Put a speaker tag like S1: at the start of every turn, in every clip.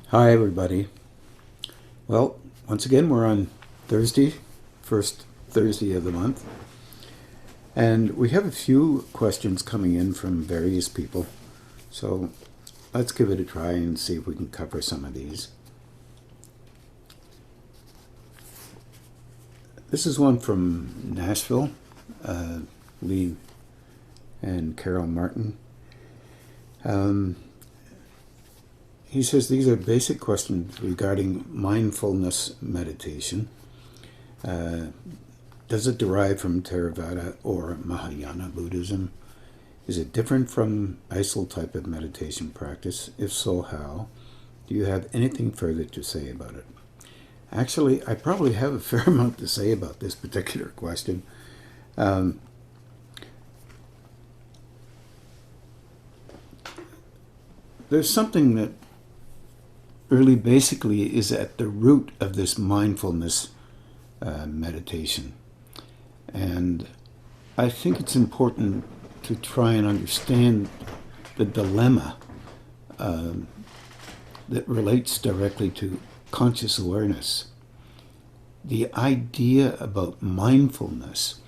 S1: Hi, everybody. Well, once again, we're on Thursday, first Thursday of the month, and we have a few questions coming in from various people. So let's give it a try and see if we can cover some of these. This is one from Nashville, Lee and Carol Martin. He says these are basic questions regarding mindfulness meditation. Does it derive from Theravada or Mahayana Buddhism? Is it different from ISIL type of meditation practice? If so, how? Do you have anything further to say about it? Actually, I probably have a fair amount to say about this particular question. There's something that really basically is at the root of this mindfulness meditation. And I think it's important to try and understand the dilemma that relates directly to conscious awareness. The idea about mindfulness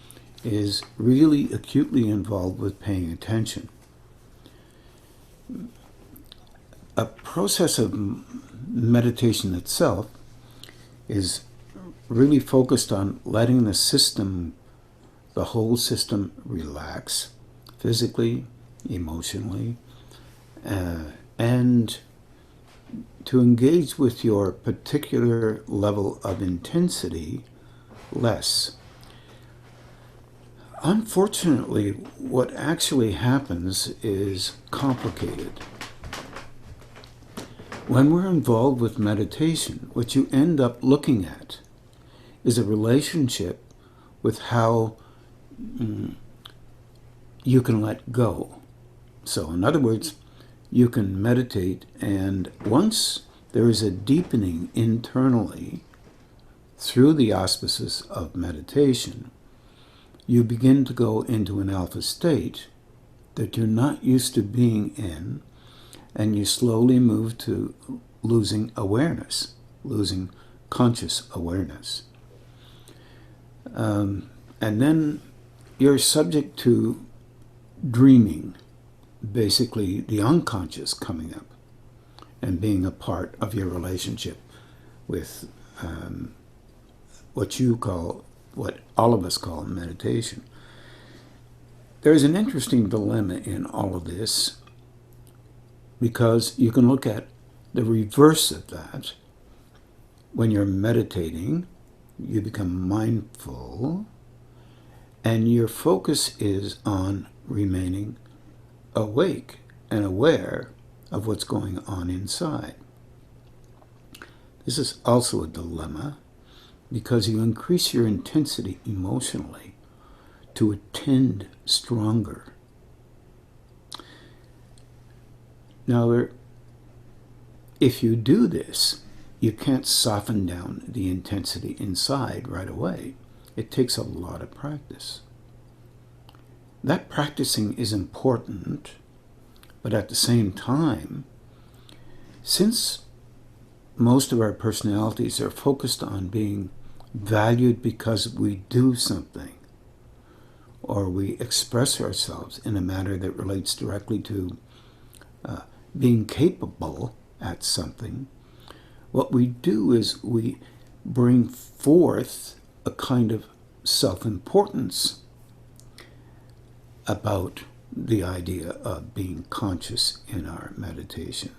S1: is really acutely involved with paying attention. A process of meditation itself is really focused on letting the whole system relax, physically, emotionally, and to engage with your particular level of intensity less. Unfortunately, what actually happens is complicated. When we're involved with meditation, what you end up looking at is a relationship with how you can let go. So, in other words, you can meditate, and once there is a deepening internally through the auspices of meditation, you begin to go into an alpha state that you're not used to being in, and you slowly move to losing awareness, losing conscious awareness. And then you're subject to dreaming, basically the unconscious coming up and being a part of your relationship with what all of us call meditation. There's an interesting dilemma in all of this, because you can look at the reverse of that. When you're meditating, you become mindful, and your focus is on remaining awake and aware of what's going on inside. This is also a dilemma, because you increase your intensity emotionally to attend stronger. Now, if you do this, you can't soften down the intensity inside right away. It takes a lot of practice. That practicing is important, but at the same time, since most of our personalities are focused on being valued because we do something, or we express ourselves in a manner that relates directly to being capable at something, what we do is we bring forth a kind of self-importance about the idea of being conscious in our meditation.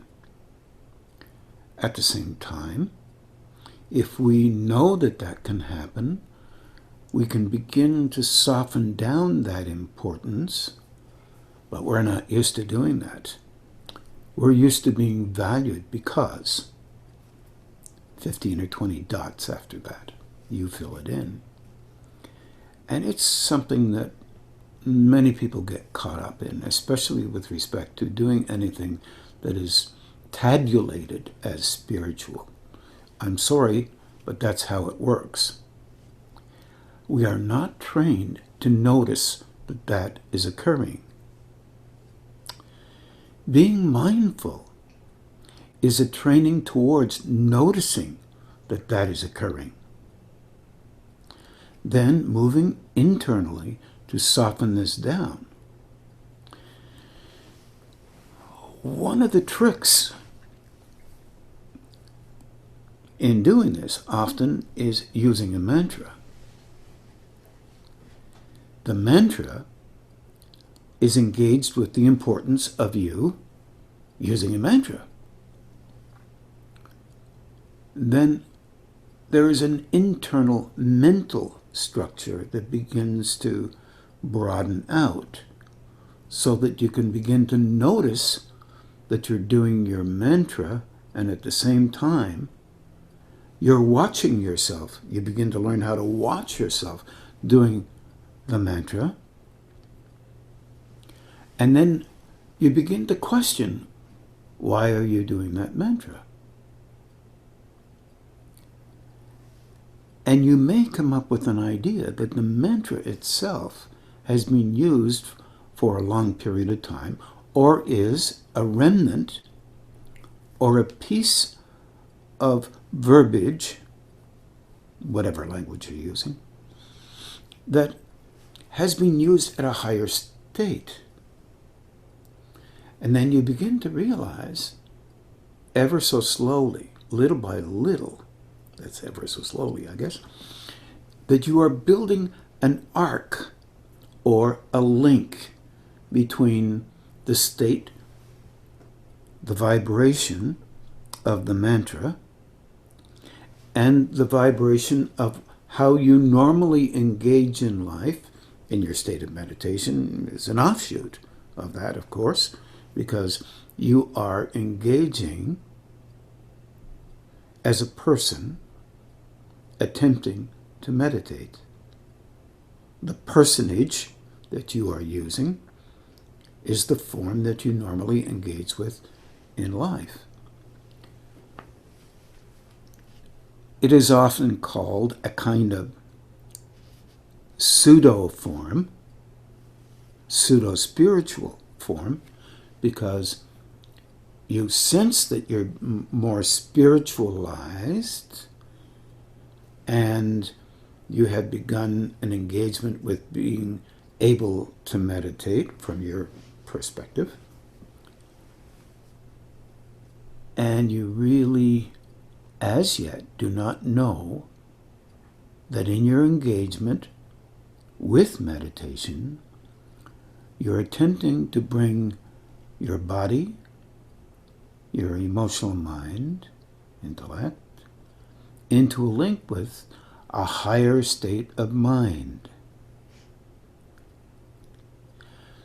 S1: At the same time, if we know that that can happen, we can begin to soften down that importance, but we're not used to doing that. We're used to being valued because 15 or 20 dots after that, you fill it in. And it's something that many people get caught up in, especially with respect to doing anything that is tabulated as spiritual. I'm sorry, but that's how it works. We are not trained to notice that that is occurring. Being mindful is a training towards noticing that that is occurring. Then moving internally to soften this down. One of the tricks in doing this often is using a mantra. The mantra is engaged with the importance of you using a mantra. Then there is an internal mental structure that begins to broaden out so that you can begin to notice that you're doing your mantra, and at the same time you're watching yourself. You begin to learn how to watch yourself doing the mantra, and then you begin to question, why are you doing that mantra? And you may come up with an idea that the mantra itself has been used for a long period of time, or is a remnant or a piece of verbiage, whatever language you're using, that has been used at a higher state. And then you begin to realize, ever so slowly, little by little, that's ever so slowly, I guess, that you are building an arc or a link between the state, the vibration of the mantra, and the vibration of how you normally engage in life. In your state of meditation is an offshoot of that, of course, because you are engaging as a person attempting to meditate. The personage that you are using is the form that you normally engage with in life. It is often called a kind of pseudo-form, pseudo-spiritual form, because you sense that you're more spiritualized and you have begun an engagement with being able to meditate from your perspective. And you really, as yet, do not know that in your engagement with meditation, you're attempting to bring your body, your emotional mind, intellect, into a link with a higher state of mind,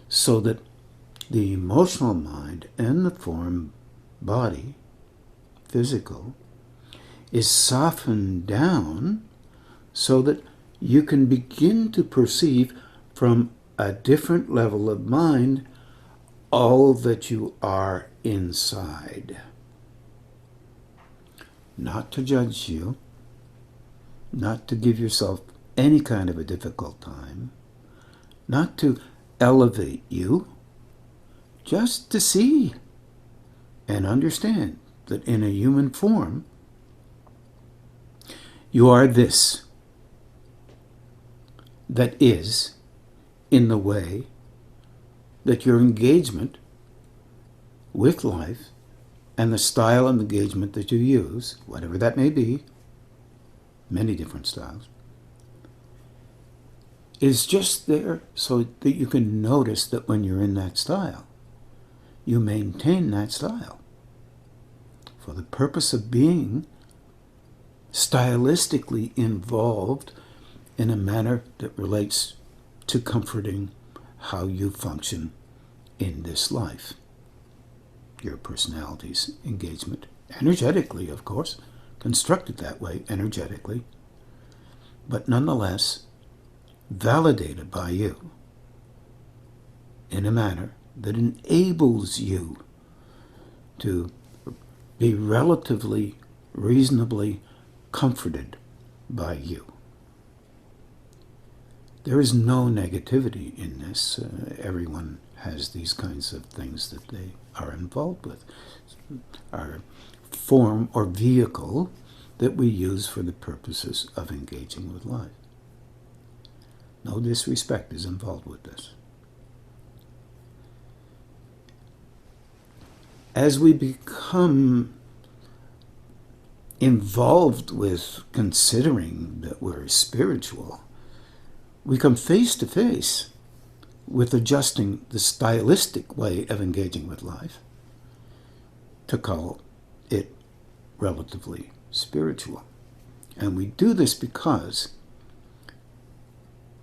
S1: so that the emotional mind and the form body, physical, is softened down so that you can begin to perceive from a different level of mind all that you are inside. Not to judge you, not to give yourself any kind of a difficult time, not to elevate you, just to see and understand that in a human form, you are this that is in the way that your engagement with life and the style of engagement that you use, whatever that may be, many different styles, is just there so that you can notice that when you're in that style, you maintain that style for the purpose of being stylistically involved in a manner that relates to comforting how you function in this life. Your personality's engagement, energetically, of course, constructed that way, energetically, but nonetheless validated by you in a manner that enables you to be relatively, reasonably comforted by you. There is no negativity in this. Everyone has these kinds of things that they are involved with. Our form or vehicle that we use for the purposes of engaging with life. No disrespect is involved with this. As we become involved with considering that we're spiritual, we come face to face with adjusting the stylistic way of engaging with life to call it relatively spiritual. And we do this because,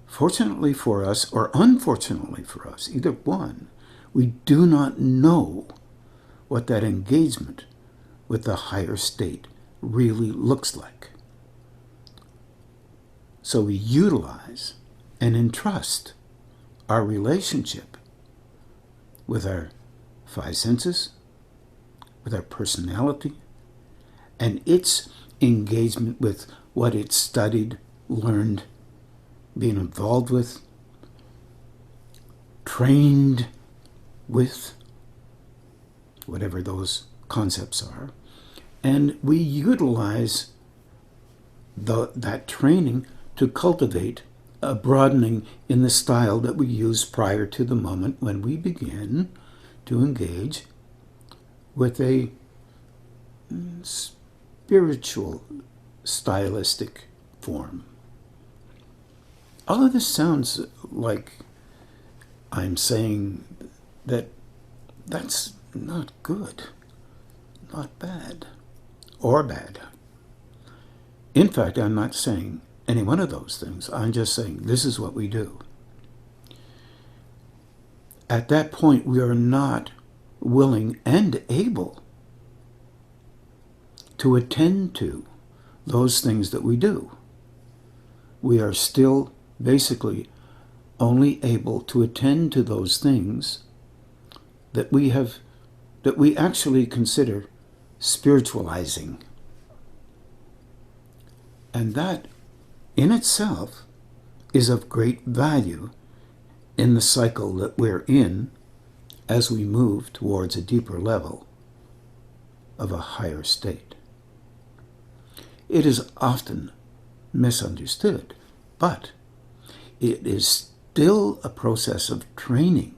S1: fortunately for us or unfortunately for us, either one, we do not know what that engagement with the higher state really looks like. So we utilize and entrust our relationship with our five senses, with our personality, and its engagement with what it studied, learned, being involved with, trained with, whatever those concepts are. And we utilize that training to cultivate a broadening in the style that we use prior to the moment when we begin to engage with a spiritual stylistic form. All of this sounds like I'm saying that that's not good, not bad, or bad. In fact, I'm not saying any one of those things. I'm just saying this is what we do. At that point, we are not willing and able to attend to those things that we do. We are still basically only able to attend to those things that we actually consider spiritualizing. And that in itself is of great value in the cycle that we're in as we move towards a deeper level of a higher state. It is often misunderstood, but it is still a process of training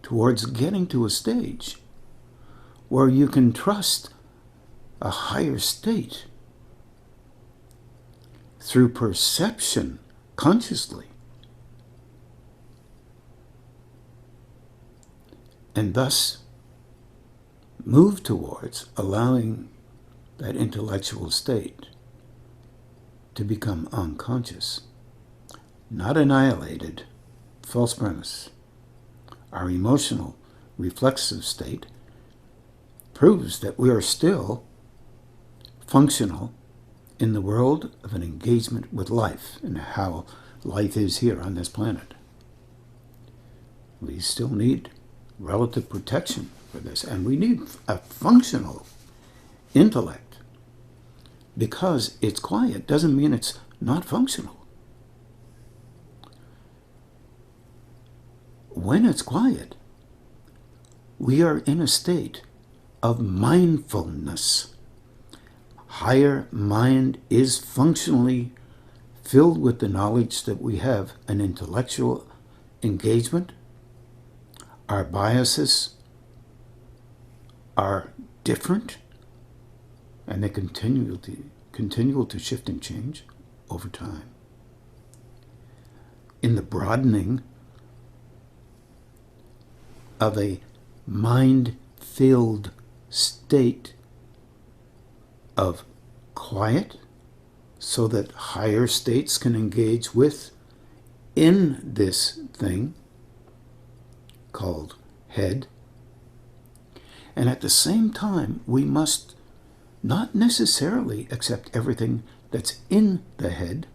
S1: towards getting to a stage where you can trust a higher state through perception consciously, and thus move towards allowing that intellectual state to become unconscious, not annihilated. False premise. Our emotional reflexive state proves that we are still functional in the world of an engagement with life and how life is here on this planet. We still need relative protection for this, and we need a functional intellect. Because it's quiet doesn't mean it's not functional. When it's quiet, we are in a state of mindfulness. Higher mind is functionally filled with the knowledge that we have an intellectual engagement. Our biases are different, and they continue to shift and change over time. In the broadening of a mind-filled state of quiet, so that higher states can engage with in this thing called head. And at the same time, we must not necessarily accept everything that's in the head.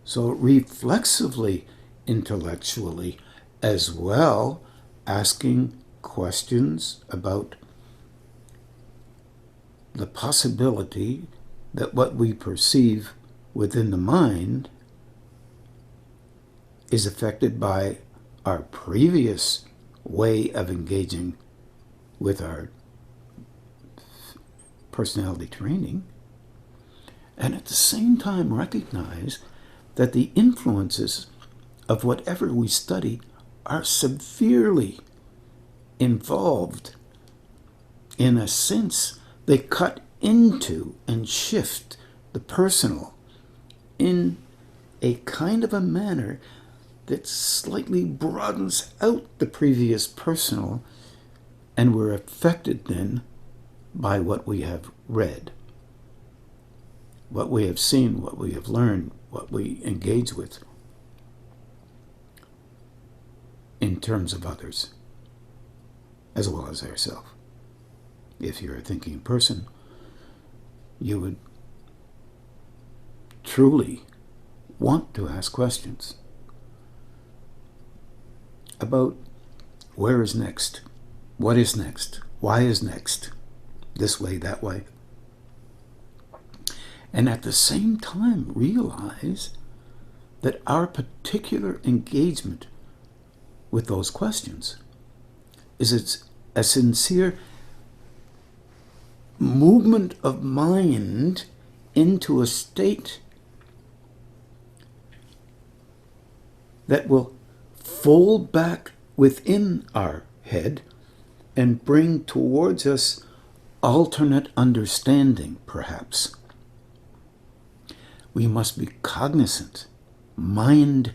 S1: So reflexively, intellectually, as well, asking questions about the possibility that what we perceive within the mind is affected by our previous way of engaging with our personality training, and at the same time recognize that the influences of whatever we study are severely involved. In a sense, they cut into and shift the personal in a kind of a manner that slightly broadens out the previous personal, and we're affected then by what we have read, what we have seen, what we have learned, what we engage with in terms of others, as well as ourselves. If you're a thinking person, you would truly want to ask questions about where is next, what is next, why is next, this way, that way. And at the same time realize that our particular engagement with those questions is a sincere movement of mind into a state that will fold back within our head and bring towards us alternate understanding, perhaps. We must be cognizant, mindful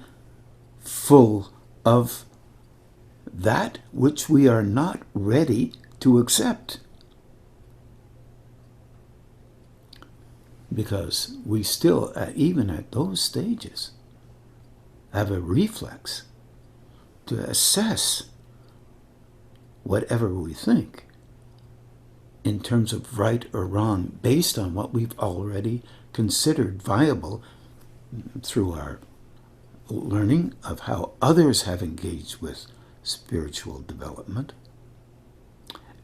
S1: of that which we are not ready to accept. Because we still, even at those stages, have a reflex to assess whatever we think in terms of right or wrong based on what we've already considered viable through our learning of how others have engaged with spiritual development,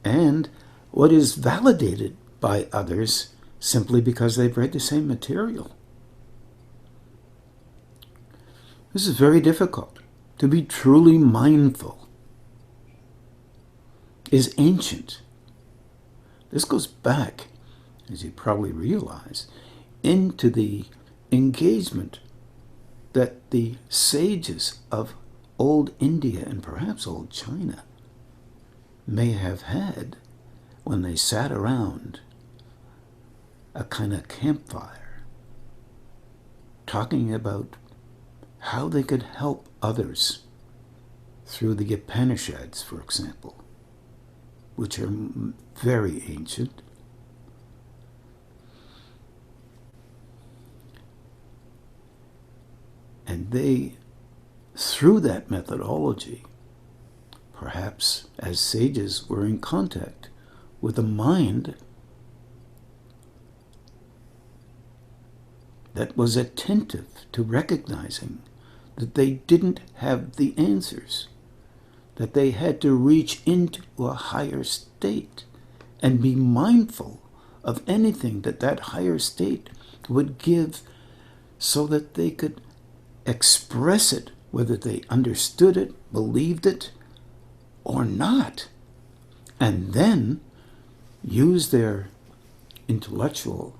S1: and what is validated by others simply because they've read the same material. This is very difficult. To be truly mindful is ancient. This goes back, as you probably realize, into the engagement that the sages of old India and perhaps old China may have had when they sat around a kind of campfire talking about how they could help others through the Upanishads, for example, which are very ancient. And they, through that methodology, perhaps as sages, were in contact with a mind that was attentive to recognizing that they didn't have the answers, that they had to reach into a higher state and be mindful of anything that that higher state would give so that they could express it, whether they understood it, believed it, or not, and then use their intellectual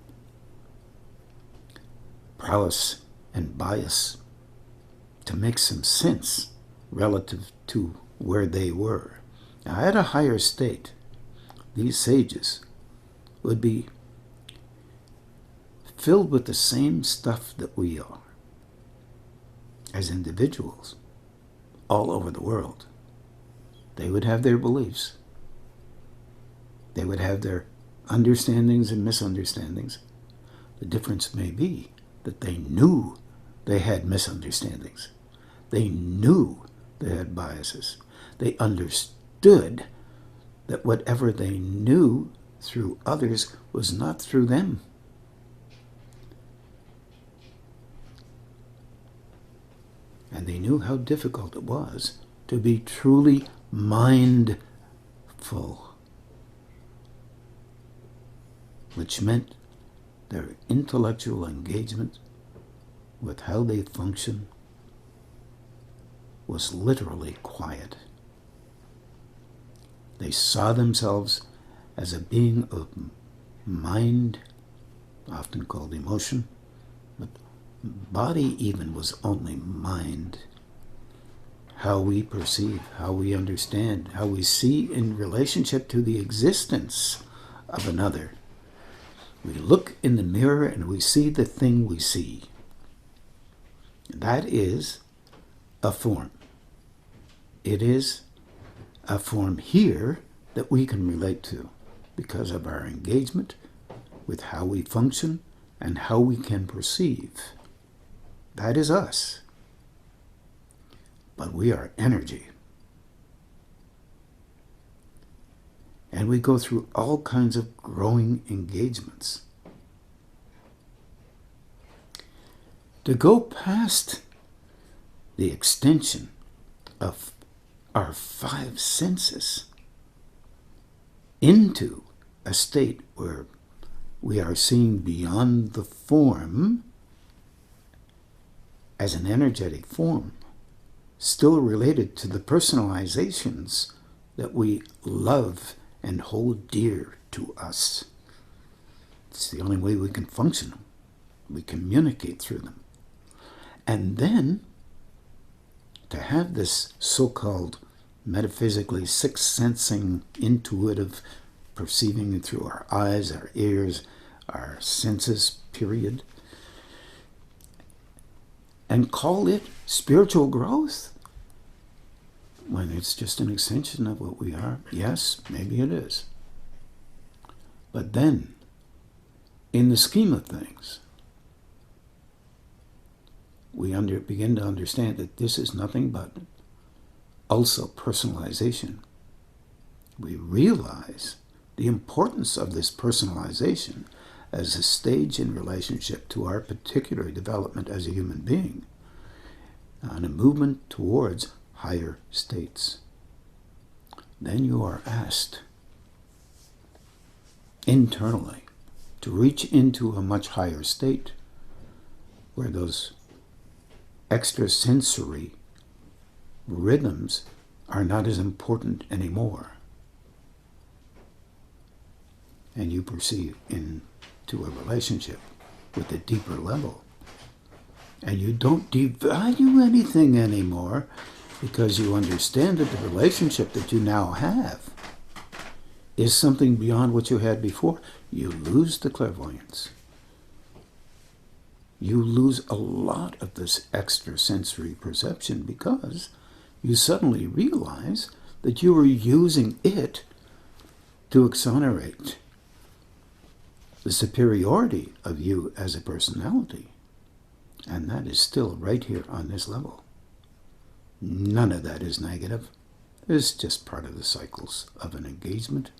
S1: prowess and bias to make some sense relative to where they were. Now, at a higher state, these sages would be filled with the same stuff that we are as individuals all over the world. They would have their beliefs. They would have their understandings and misunderstandings. The difference may be that they knew they had misunderstandings. They knew they had biases. They understood that whatever they knew through others was not through them. And they knew how difficult it was to be truly mindful, which meant their intellectual engagement with how they function was literally quiet. They saw themselves as a being of mind, often called emotion, but body even was only mind. How we perceive, how we understand, how we see in relationship to the existence of another. We look in the mirror and we see the thing we see. That is a form. It is a form here that we can relate to because of our engagement with how we function and how we can perceive. That is us. But we are energy. And we go through all kinds of growing engagements. To go past the extension of our five senses into a state where we are seeing beyond the form as an energetic form, still related to the personalizations that we love and hold dear to us. It's the only way we can function. We communicate through them. And then to have this so-called metaphysically sixth-sensing, intuitive perceiving through our eyes, our ears, our senses, period, and call it spiritual growth when it's just an extension of what we are. Yes, maybe it is. But then, in the scheme of things, we begin to understand that this is nothing but also personalization. We realize the importance of this personalization as a stage in relationship to our particular development as a human being and a movement towards higher states. Then you are asked internally to reach into a much higher state where those extrasensory rhythms are not as important anymore. And you perceive into a relationship with a deeper level. And you don't devalue anything anymore because you understand that the relationship that you now have is something beyond what you had before. You lose the clairvoyance. You lose a lot of this extrasensory perception because you suddenly realize that you were using it to exonerate the superiority of you as a personality. And that is still right here on this level. None of that is negative. It's just part of the cycles of an engagement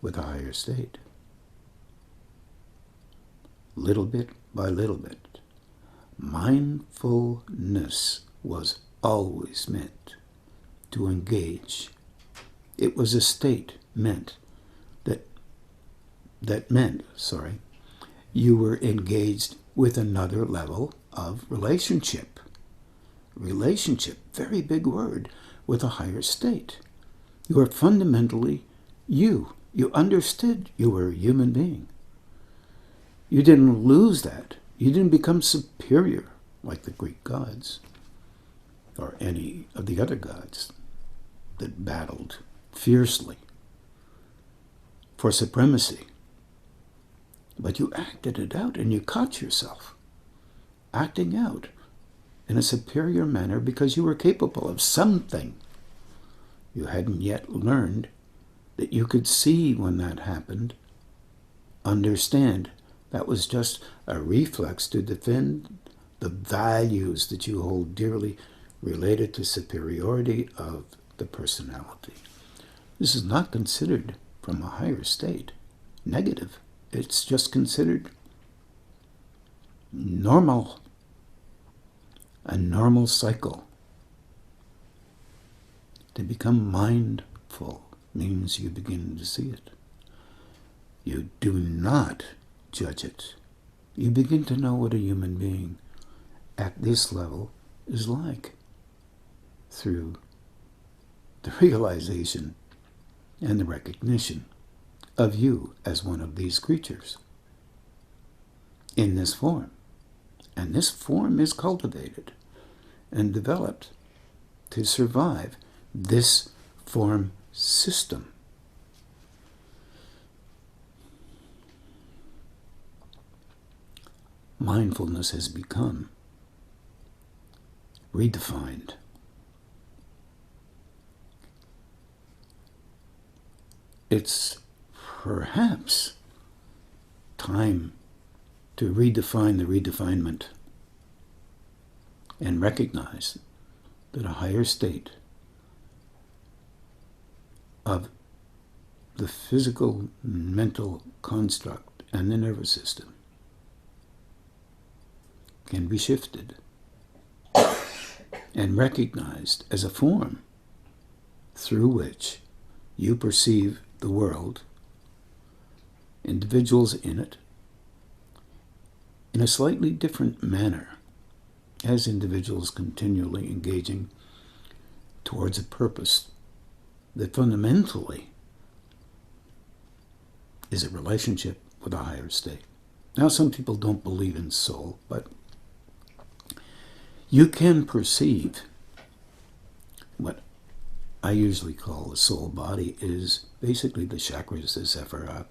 S1: with a higher state. Little bit by little bit. Mindfulness was always meant to engage. It was a state meant that meant you were engaged with another level of relationship. Relationship, very big word, with a higher state. You are fundamentally you. You understood you were a human being. You didn't lose that. You didn't become superior like the Greek gods or any of the other gods that battled fiercely for supremacy. But you acted it out and you caught yourself acting out in a superior manner because you were capable of something. You hadn't yet learned that you could see when that happened, understand that was just a reflex to defend the values that you hold dearly related to superiority of the personality. This is not considered from a higher state negative. It's just considered normal, a normal cycle. To become mindful means you begin to see it. You do not judge it. You begin to know what a human being at this level is like through the realization and the recognition of you as one of these creatures in this form. And this form is cultivated and developed to survive this form system. Mindfulness has become redefined. It's perhaps time to redefine the redefinement and recognize that a higher state of the physical, mental construct and the nervous system can be shifted and recognized as a form through which you perceive the world, individuals in it, in a slightly different manner, as individuals continually engaging towards a purpose that fundamentally is a relationship with a higher state. Now, some people don't believe in soul, but you can perceive what I usually call the soul body is basically the chakras, the Sephiroth,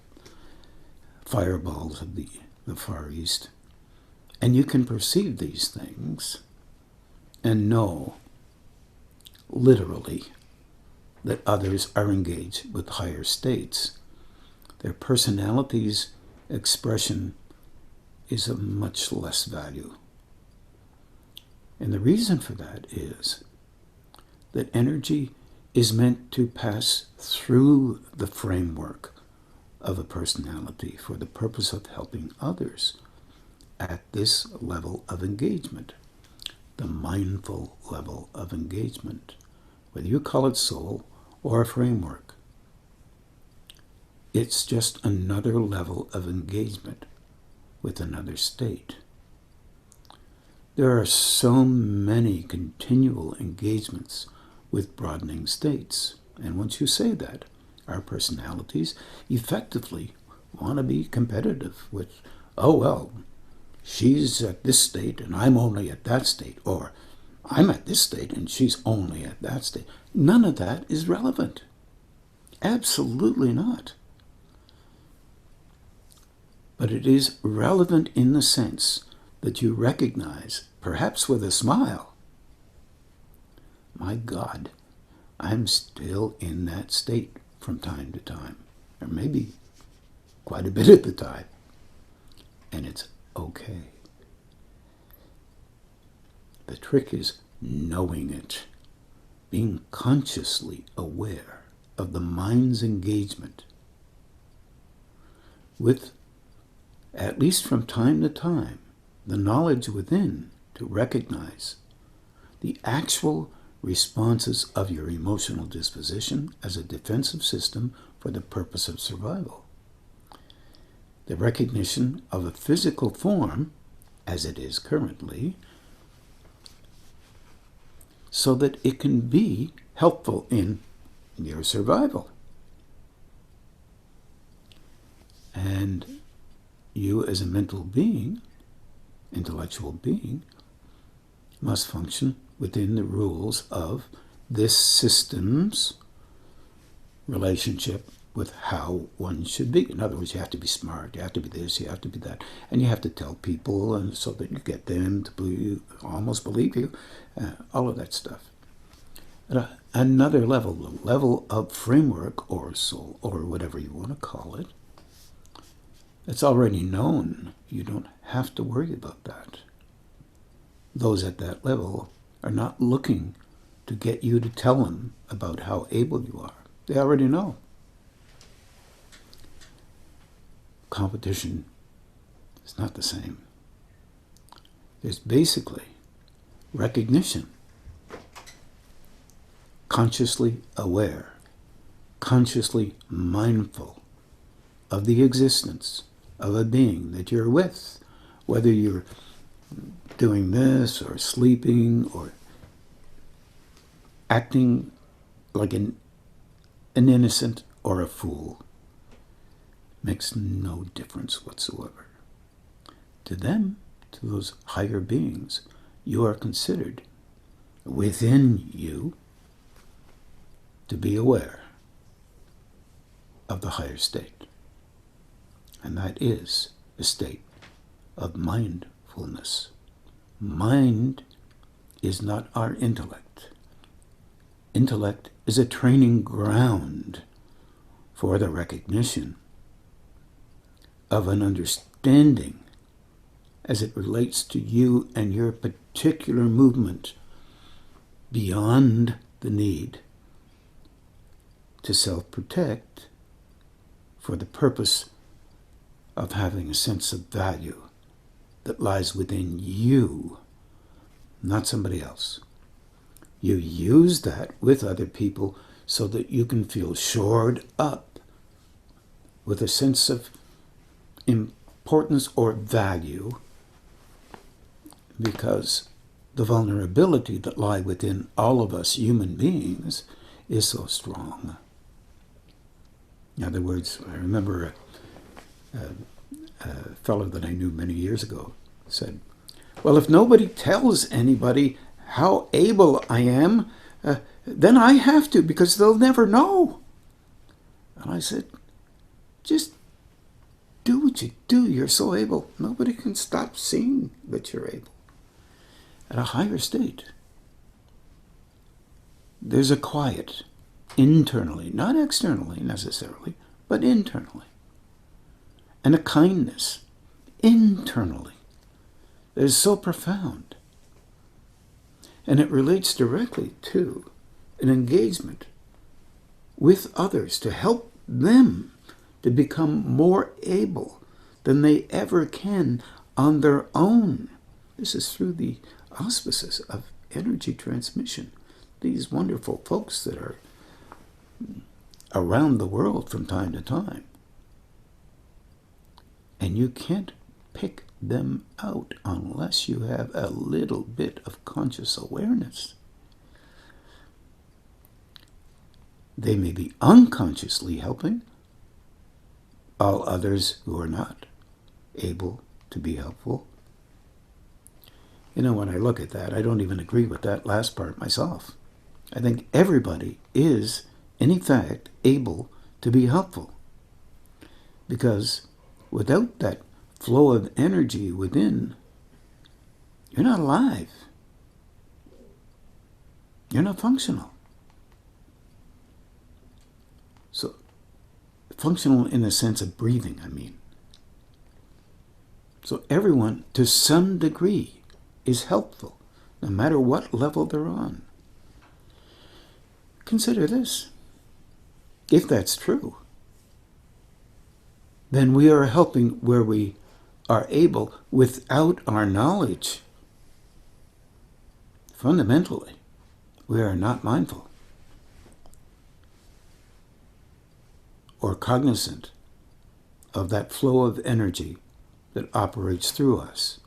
S1: fireballs of the Far East. And you can perceive these things and know, literally, that others are engaged with higher states. Their personality's expression is of much less value. And the reason for that is that energy is meant to pass through the framework of a personality for the purpose of helping others at this level of engagement, the mindful level of engagement, whether you call it soul or a framework. It's just another level of engagement with another state. There are so many continual engagements with broadening states. And once you say that, our personalities effectively want to be competitive with, oh, well, she's at this state and I'm only at that state, or I'm at this state and she's only at that state. None of that is relevant. Absolutely not. But it is relevant in the sense that you recognize, perhaps with a smile, my God, I'm still in that state from time to time, or maybe quite a bit at the time, and it's okay. The trick is knowing it, being consciously aware of the mind's engagement with, at least from time to time, the knowledge within to recognize the actual responses of your emotional disposition as a defensive system for the purpose of survival. The recognition of a physical form, as it is currently, so that it can be helpful in your survival. And you as a mental being, intellectual being, must function within the rules of this system's relationship with how one should be. In other words, you have to be smart, you have to be this, you have to be that, and you have to tell people, and so that you get them to believe, almost believe you, all of that stuff. At another level, the level of framework or soul, or whatever you want to call it, it's already known. You don't have to worry about that. Those at that level are not looking to get you to tell them about how able you are. They already know. Competition is not the same. There's basically recognition, consciously aware, consciously mindful of the existence of a being that you're with, whether you're doing this or sleeping or acting like an innocent or a fool makes no difference whatsoever. To them, to those higher beings, you are considered within you to be aware of the higher state. And that is a state of mindfulness. Mind is not our intellect. Intellect is a training ground for the recognition of an understanding as it relates to you and your particular movement beyond the need to self-protect for the purpose of having a sense of value that lies within you, not somebody else. You use that with other people so that you can feel shored up with a sense of importance or value, because the vulnerability that lie within all of us human beings is so strong. In other words, I remember a fellow that I knew many years ago said, well, if nobody tells anybody how able I am, then I have to, because they'll never know. And I said, just do what you do. You're so able. Nobody can stop seeing that you're able. At a higher state, there's a quiet internally, not externally necessarily, but internally. And a kindness internally that is so profound. And it relates directly to an engagement with others to help them to become more able than they ever can on their own. This is through the auspices of energy transmission. These wonderful folks that are around the world from time to time. And you can't pick them out unless you have a little bit of conscious awareness. They may be unconsciously helping all others who are not able to be helpful. You know, when I look at that, I don't even agree with that last part myself. I think everybody is, in fact, able to be helpful. Because without that flow of energy within, you're not alive. You're not functional. So, functional in the sense of breathing, I mean. So everyone, to some degree, is helpful, no matter what level they're on. Consider this. If that's true, then we are helping where we are able without our knowledge. Fundamentally, we are not mindful or cognizant of that flow of energy that operates through us.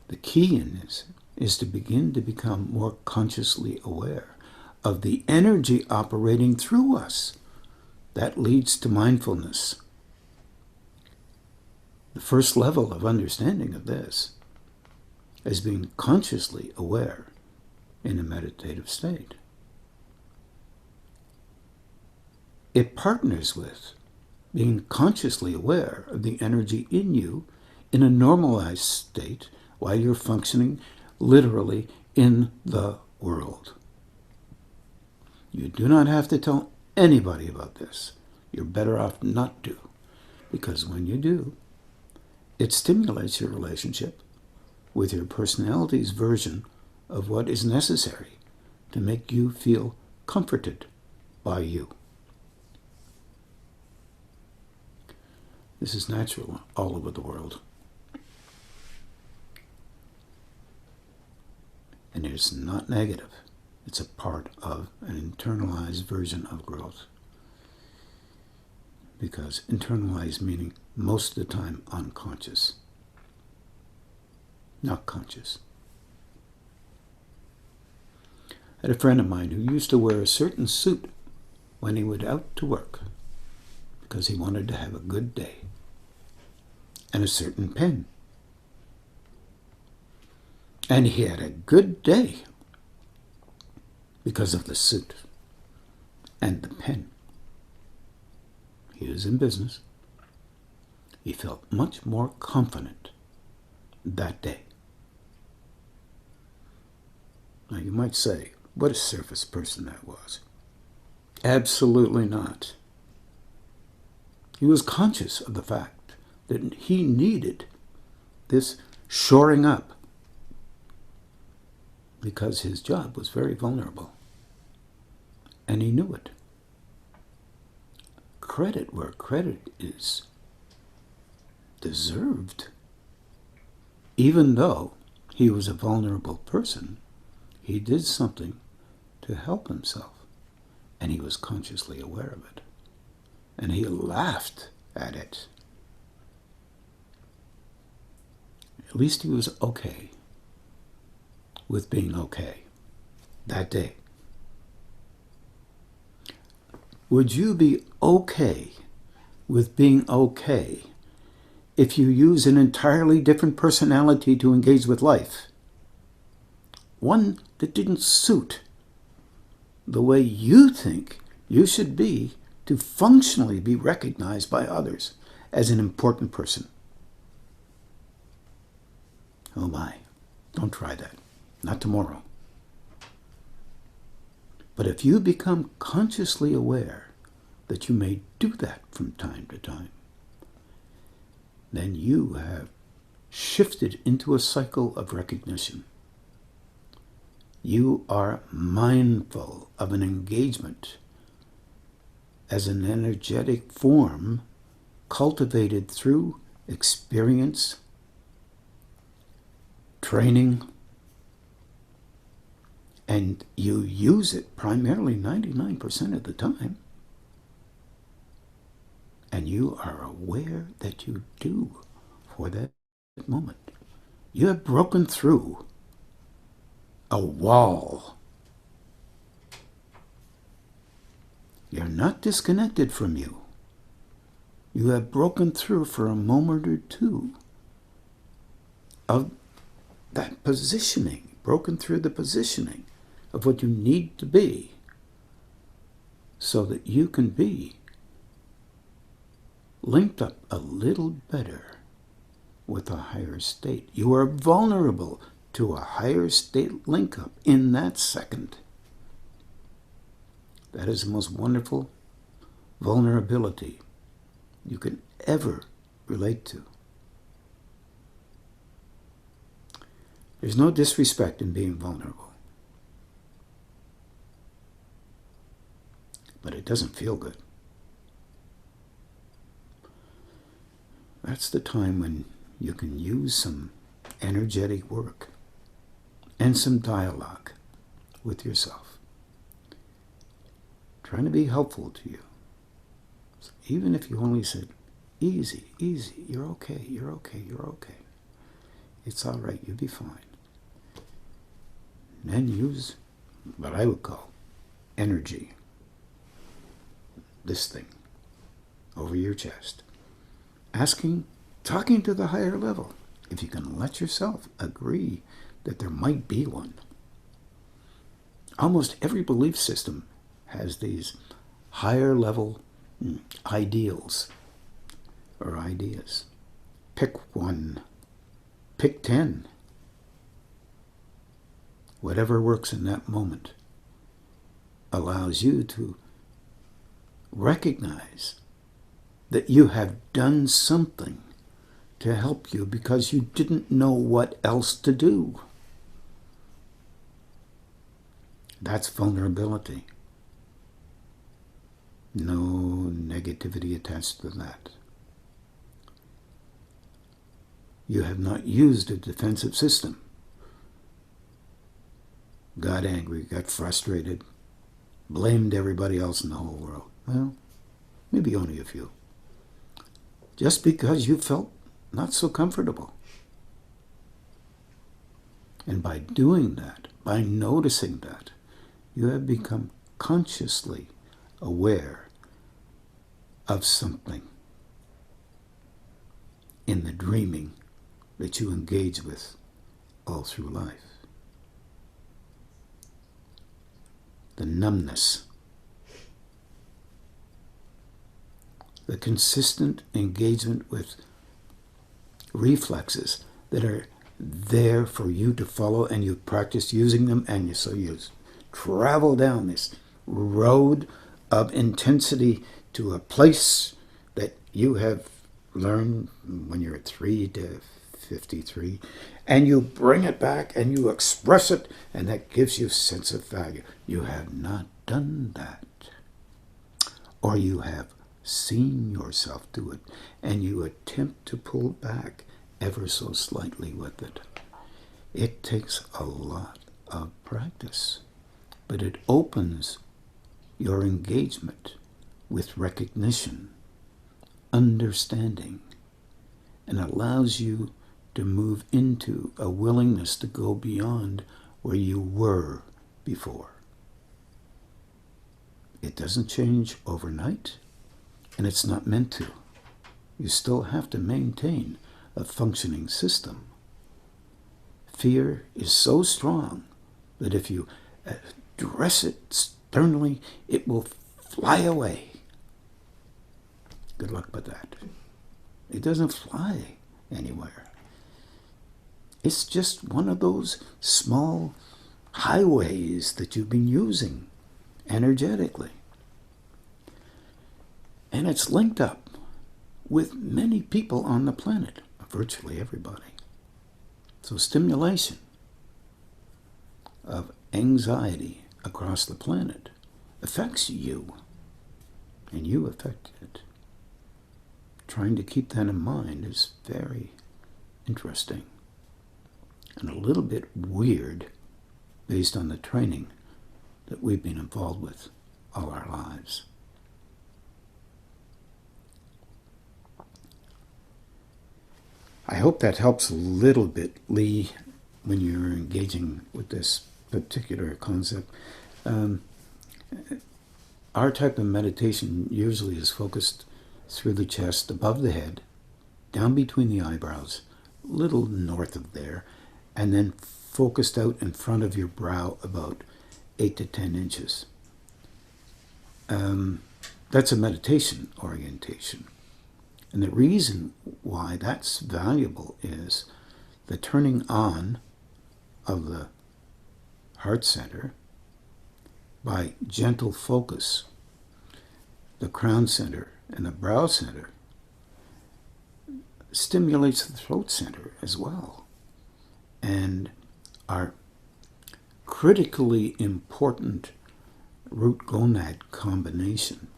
S1: The key in this is to begin to become more consciously aware of the energy operating through us. That leads to mindfulness. The first level of understanding of this is being consciously aware in a meditative state. It partners with being consciously aware of the energy in you in a normalized state while you're functioning literally in the world. You do not have to tell anybody about this. You're better off not to, because when you do, it stimulates your relationship with your personality's version of what is necessary to make you feel comforted by you. This is natural all over the world. And it's not negative. It's a part of an internalized version of growth. because internalized meaning most of the time unconscious, not conscious. I had a friend of mine who used to wear a certain suit when he went out to work because he wanted to have a good day, and a certain pen. And he had a good day because of the suit and the pen. He was in business. He felt much more confident that day. Now you might say, what a surface person that was. Absolutely not. He was conscious of the fact that he needed this shoring up because his job was very vulnerable. And he knew it. Credit where credit is deserved. Even though he was a vulnerable person, he did something to help himself. And he was consciously aware of it. And he laughed at it. At least he was okay with being okay that day. Would you be okay with being okay if you use an entirely different personality to engage with life? One that didn't suit the way you think you should be to functionally be recognized by others as an important person. Oh my, don't try that. Not tomorrow. But if you become consciously aware that you may do that from time to time, then you have shifted into a cycle of recognition. You are mindful of an engagement as an energetic form cultivated through experience, training, and you use it primarily 99% of the time. And you are aware that you do for that moment. You have broken through a wall. You're not disconnected from you. You have broken through for a moment or two of that positioning, broken through the positioning of what you need to be so that you can be linked up a little better with a higher state. You are vulnerable to a higher state link-up in that second. That is the most wonderful vulnerability you can ever relate to. There's no disrespect in being vulnerable. But it doesn't feel good. That's the time when you can use some energetic work and some dialogue with yourself, trying to be helpful to you. So even if you only said, easy, easy, you're okay, you're okay, you're okay. It's all right, you'll be fine. And then use what I would call energy. This thing over your chest. Talking to the higher level, if you can let yourself agree that there might be one. Almost every belief system has these higher level ideals or ideas. Pick one. Pick 10. Whatever works in that moment allows you to recognize that you have done something to help you because you didn't know what else to do. That's vulnerability. No negativity attached to that. You have not used a defensive system. Got angry, got frustrated, blamed everybody else in the whole world. Well, maybe only a few. just because you felt not so comfortable. And by doing that, by noticing that, you have become consciously aware of something in the dreaming that you engage with all through life. The numbness, the consistent engagement with reflexes that are there for you to follow, and you practice using them, and so you travel down this road of intensity to a place that you have learned when you're at 3 to 53, and you bring it back and you express it, and that gives you a sense of value. You have not done that, or you have seen yourself do it, and you attempt to pull back ever so slightly with it. It takes a lot of practice, but it opens your engagement with recognition, understanding, and allows you to move into a willingness to go beyond where you were before. It doesn't change overnight, and it's not meant to. You still have to maintain a functioning system. Fear is so strong that if you address it sternly, it will fly away. Good luck with that. It doesn't fly anywhere. It's just one of those small highways that you've been using energetically. And it's linked up with many people on the planet, virtually everybody. So stimulation of anxiety across the planet affects you, and you affect it. Trying to keep that in mind is very interesting and a little bit weird based on the training that we've been involved with all our lives. I hope that helps a little bit, Lee, when you're engaging with this particular concept. Our type of meditation usually is focused through the chest, above the head, down between the eyebrows, a little north of there, and then focused out in front of your brow about 8 to 10 inches. That's a meditation orientation. And the reason why that's valuable is the turning on of the heart center by gentle focus, the crown center and the brow center, stimulates the throat center as well. And our critically important root-gonad combination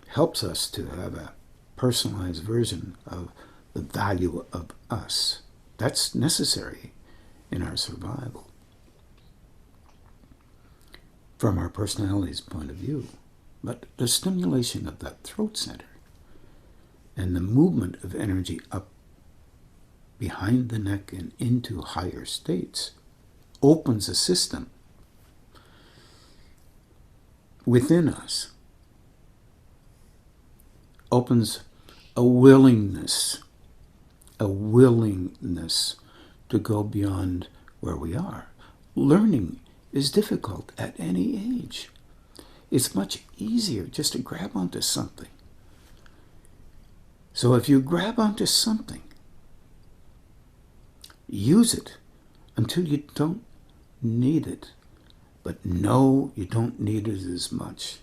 S1: helps us to have a personalized version of the value of us. That's necessary in our survival from our personality's point of view. But the stimulation of that throat center and the movement of energy up behind the neck and into higher states opens a system within us, opens a willingness to go beyond where we are. Learning is difficult at any age. It's much easier just to grab onto something. So if you grab onto something, use it until you don't need it. But no, you don't need it as much.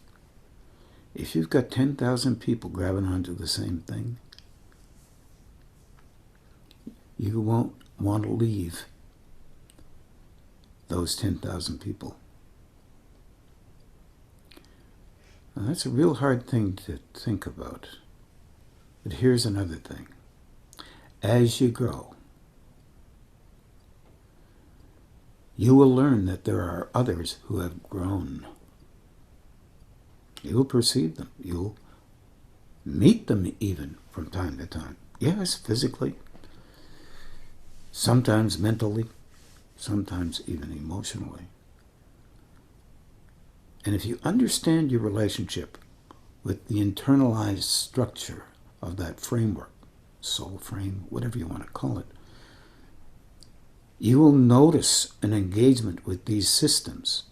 S1: If you've got 10,000 people grabbing onto the same thing, you won't want to leave those 10,000 people. Now, that's a real hard thing to think about. But here's another thing. As you grow, you will learn that there are others who have grown. You'll perceive them. You'll meet them even from time to time. Yes, physically, sometimes mentally, sometimes even emotionally. And if you understand your relationship with the internalized structure of that framework, soul frame, whatever you want to call it, you will notice an engagement with these systems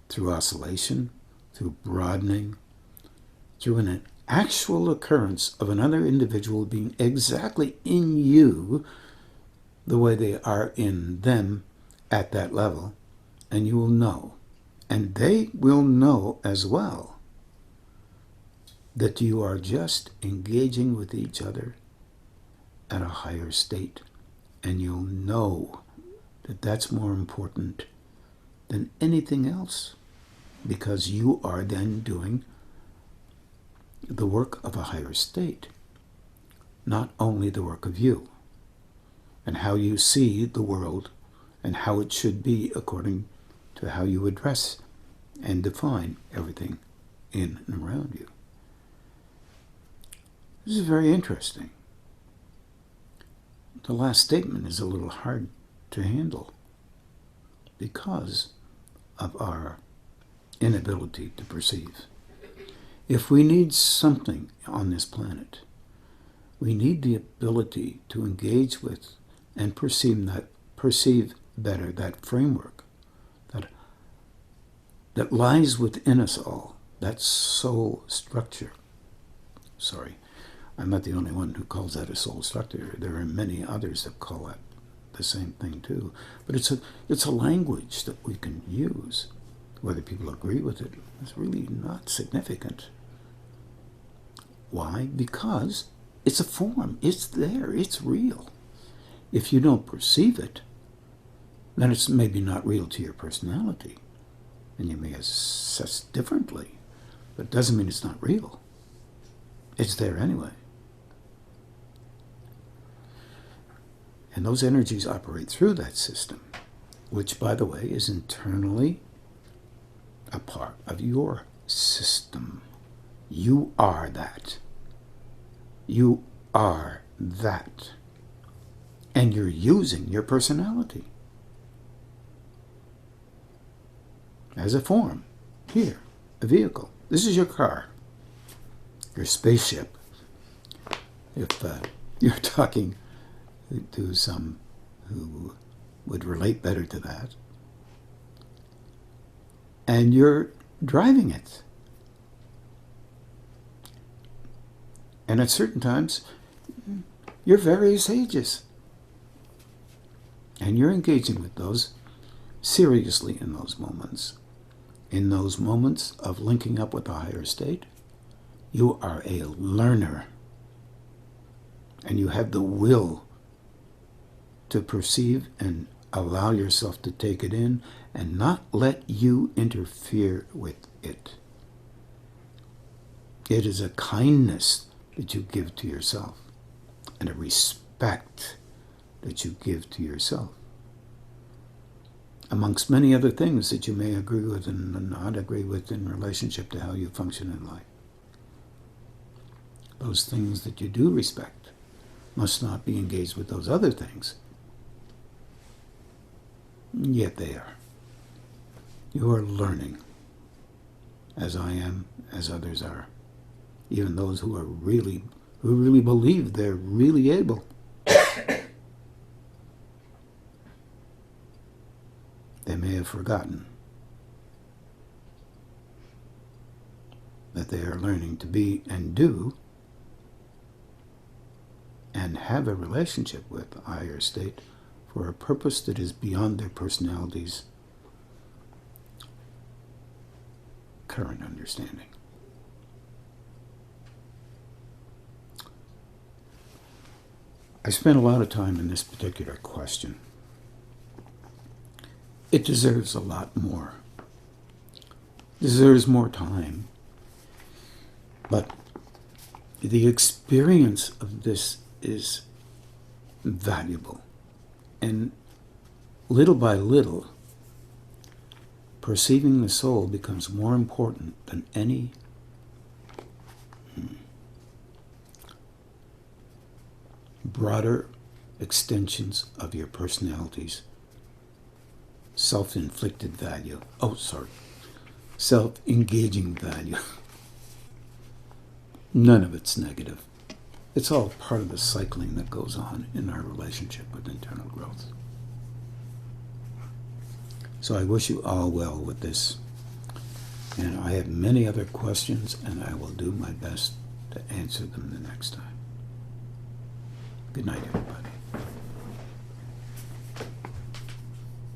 S1: through oscillation, through broadening, through an actual occurrence of another individual being exactly in you the way they are in them at that level, and you will know, and they will know as well, that you are just engaging with each other at a higher state, and you'll know that that's more important than anything else, because you are then doing the work of a higher state, not only the work of you and how you see the world and how it should be according to how you address and define everything in and around you. This is very interesting. The last statement is a little hard to handle because of our inability to perceive. If we need something on this planet, we need the ability to engage with and perceive better that framework that lies within us all, that soul structure. Sorry, I'm not the only one who calls that a soul structure. There are many others that call that the same thing too. But it's a language that we can use. Whether people agree with it is really not significant. Why? Because it's a form. It's there. It's real. If you don't perceive it, then it's maybe not real to your personality. And you may assess differently. But it doesn't mean it's not real. It's there anyway. And those energies operate through that system, which, by the way, is internally a part of your system. You are that. You are that. And you're using your personality as a form. Here, a vehicle. This is your car, your spaceship. If you're talking to some who would relate better to that, and you're driving it. And at certain times, you're various ages. And you're engaging with those seriously in those moments. In those moments of linking up with a higher state, you are a learner. And you have the will to perceive and allow yourself to take it in and not let you interfere with it. It is a kindness that you give to yourself and a respect that you give to yourself, amongst many other things that you may agree with and not agree with in relationship to how you function in life. Those things that you do respect must not be engaged with those other things. Yet they are. You are learning, as I am, as others are. Even those who really believe they're really able. They may have forgotten that they are learning to be and do and have a relationship with a higher state for a purpose that is beyond their personality's current understanding. I spent a lot of time in this particular question. It deserves a lot more. It deserves more time. But the experience of this is valuable. And little by little, perceiving the soul becomes more important than any broader extensions of your personality's self-inflicted value. Self-engaging value. None of it's negative. It's all part of the cycling that goes on in our relationship with internal growth. So I wish you all well with this. And I have many other questions, and I will do my best to answer them the next time. Good night, everyone.